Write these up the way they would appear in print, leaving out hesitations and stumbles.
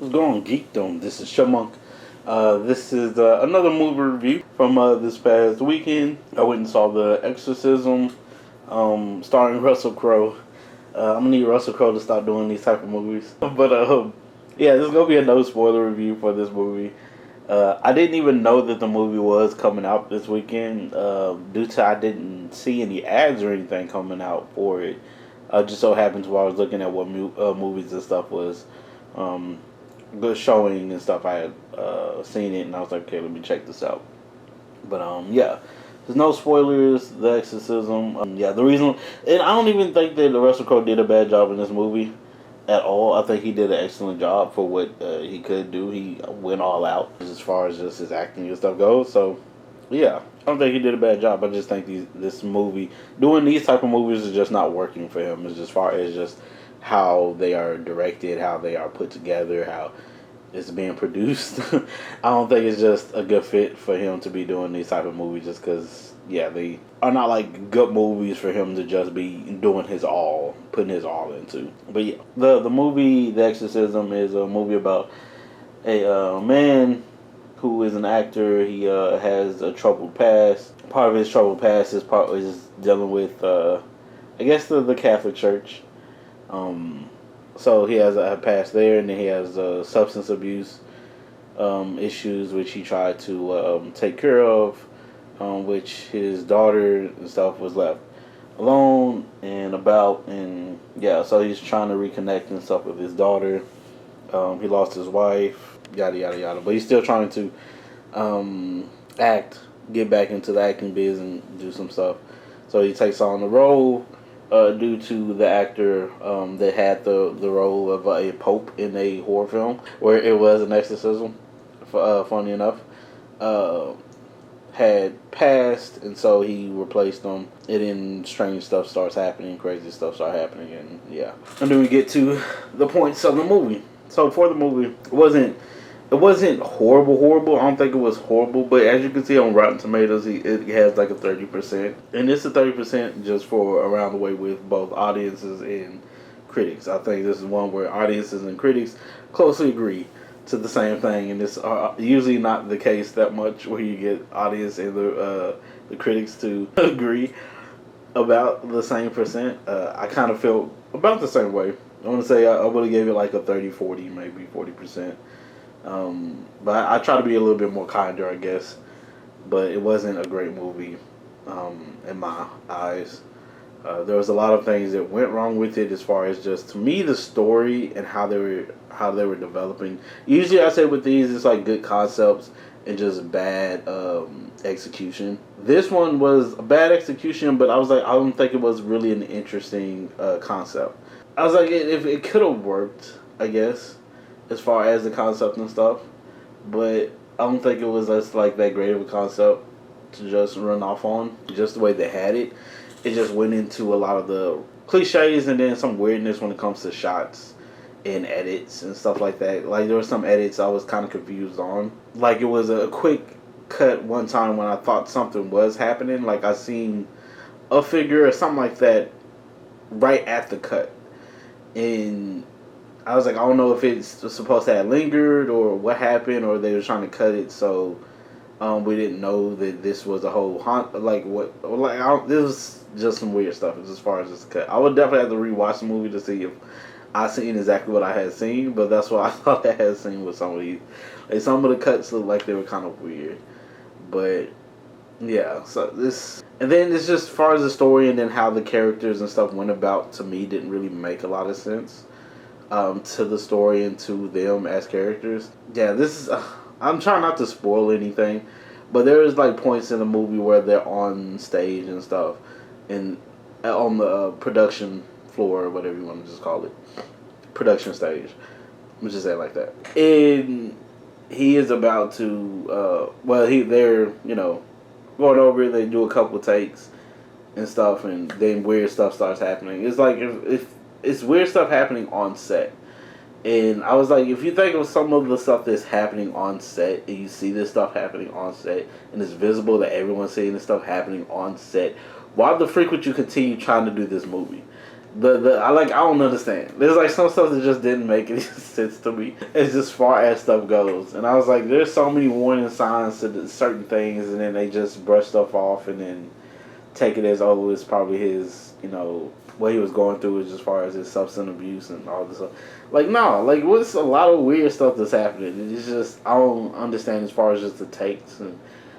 What's going on, Geekdom? This is Chipmunk. This is another movie review from this past weekend. I went and saw The Exorcism, starring Russell Crowe. I'm gonna need Russell Crowe to stop doing these type of movies. But yeah, this is gonna be a no spoiler review for this movie. I didn't even know that the movie was coming out this weekend due to I didn't see any ads or anything coming out for it. Just so happens while I was looking at what movies and stuff was good showing and stuff, I had seen it and I was like, okay, let me check this out. But yeah, there's no spoilers. The Exorcism. Yeah, the reason, and I don't even think that Russell Crowe did a bad job in this movie at all. I think he did an excellent job for what he could do. He went all out as far as just his acting and stuff goes. So yeah, I don't think he did a bad job. I just think this movie, doing these type of movies, is just not working for him. As just far as just how they are directed, how they are put together, how it's being produced. I don't think it's just a good fit for him to be doing these type of movies just because, yeah, they are not like good movies for him to just be doing his all, putting his all into. But yeah, the movie The Exorcism is a movie about a man who is an actor. He has a troubled past. Part of his troubled past is dealing with, I guess, the Catholic Church. So he has a past there, and then he has substance abuse issues, which he tried to take care of, which his daughter and stuff was left alone and about, and yeah, so he's trying to reconnect and stuff with his daughter. He lost his wife, yada yada yada, but he's still trying to get back into the acting biz and do some stuff. So he takes on the role. Due to the actor that had the role of a pope in a horror film where it was an exorcism, funny enough, had passed, and so he replaced him. And then strange stuff starts happening, crazy stuff starts happening, and yeah. And then we get to the points of the movie. So for the movie, it wasn't horrible. I don't think it was horrible, but as you can see on Rotten Tomatoes, it has like a 30%, and it's a 30% just for around the way with both audiences and critics. I think this is one where audiences and critics closely agree to the same thing, and it's usually not the case that much where you get audience and the critics to agree about the same percent. I kind of felt about the same way. I want to say I would have gave it like a 30-40, maybe 40%. But I try to be a little bit more kinder, I guess. But it wasn't a great movie in my eyes. There was a lot of things that went wrong with it, as far as just, to me, the story and how they were developing. Usually, I say with these, it's like good concepts and just bad execution. This one was a bad execution, but I was like, I don't think it was really an interesting concept. I was like, if it could have worked, I guess, as far as the concept and stuff, but I don't think it was just like that great of a concept to just run off on. Just the way they had it, it just went into a lot of the cliches and then some weirdness when it comes to shots and edits and stuff like that. Like, there were some edits I was kind of confused on. Like, it was a quick cut one time when I thought something was happening. Like, I seen a figure or something like that right at the cut, and I was like, I don't know if it's supposed to have lingered or what happened, or they were trying to cut it so we didn't know that this was a whole this was just some weird stuff as far as this cut. I would definitely have to rewatch the movie to see if I seen exactly what I had seen, but that's what I thought I had seen with some of these. Like, some of the cuts looked like they were kind of weird, but yeah. So this, and then it's just as far as the story and then how the characters and stuff went about, to me, didn't really make a lot of sense. To the story and to them as characters. Yeah, this is. I'm trying not to spoil anything, but there is like points in the movie where they're on stage and stuff, and on the production floor or whatever you want to just call it, production stage. Let's just say it like that. And he is about to. They're going over it. They do a couple takes and stuff, and then weird stuff starts happening. It's like if it's weird stuff happening on set. And I was like, if you think of some of the stuff that's happening on set, and you see this stuff happening on set, and it's visible that everyone's seeing this stuff happening on set, why the freak would you continue trying to do this movie? I don't understand. There's like some stuff that just didn't make any sense to me. It's just far as stuff goes, and I was like, there's so many warning signs to certain things, and then they just brush stuff off, and then take it as oh, it's probably his, what he was going through as far as his substance abuse and all this stuff. Like no, like what's a lot of weird stuff that's happening. It's just I don't understand as far as just the takes and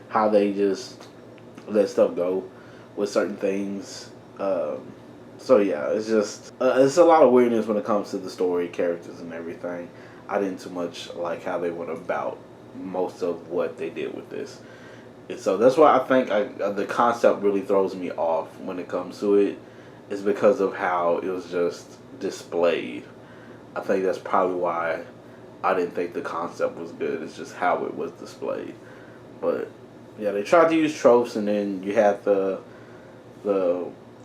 how they just let stuff go with certain things. So yeah, it's just it's a lot of weirdness when it comes to the story, characters, and everything. I didn't too much like how they went about most of what they did with this, and so that's why I think the concept really throws me off when it comes to it, is because of how it was just displayed. I think that's probably why I didn't think the concept was good. It's just how it was displayed, but yeah, they tried to use tropes, and then you have the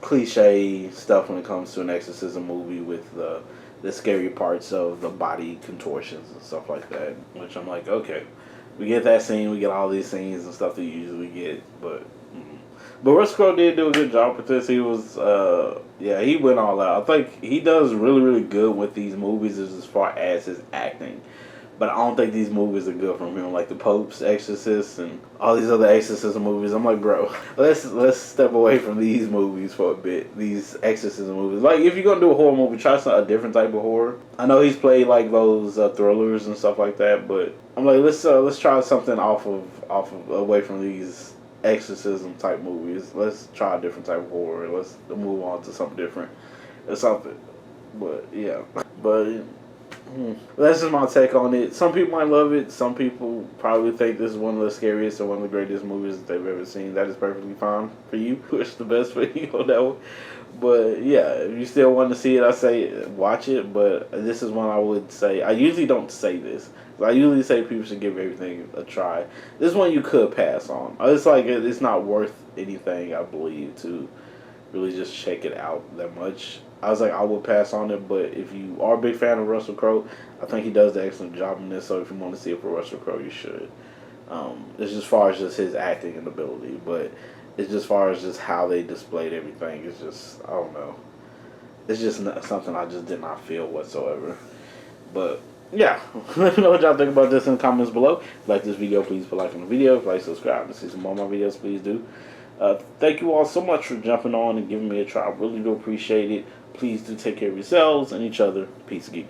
cliche stuff when it comes to an exorcism movie with the scary parts of the body contortions and stuff like that. Which I'm like, okay, we get that scene, we get all these scenes and stuff that you usually get, but Russell Crowe did do a good job with this. He was, he went all out. I think he does really, really good with these movies as far as his acting. But I don't think these movies are good from him, like the Pope's Exorcist and all these other exorcism movies. I'm like, bro, let's step away from these movies for a bit. These exorcism movies, like if you're gonna do a horror movie, try a different type of horror. I know he's played like those thrillers and stuff like that, but I'm like, let's try something off of away from these exorcism type movies. Let's try a different type of horror. Let's move on to something different or something. But yeah, but. That's just my take on it. Some people might love it. Some people probably think this is one of the scariest or one of the greatest movies that they've ever seen. That is perfectly fine for you. Push the best for you on that one. But yeah, if you still want to see it, I say watch it. But this is one I would say. I usually don't say this. I usually say people should give everything a try. This one you could pass on. It's like it's not worth anything, I believe, to really just check it out that much. I was like, I would pass on it, but if you are a big fan of Russell Crowe, I think he does an excellent job in this. So if you want to see it for Russell Crowe, you should. It's just far as just his acting and ability, but it's just far as just how they displayed everything. It's just I don't know. It's just not something I just did not feel whatsoever. But yeah, let me know what y'all think about this in the comments below. If you like this video, please put a like on the video. If you like, subscribe to see some more of my videos, please do. Thank you all so much for jumping on and giving me a try. I really do appreciate it. Please do take care of yourselves and each other. Peace, geek.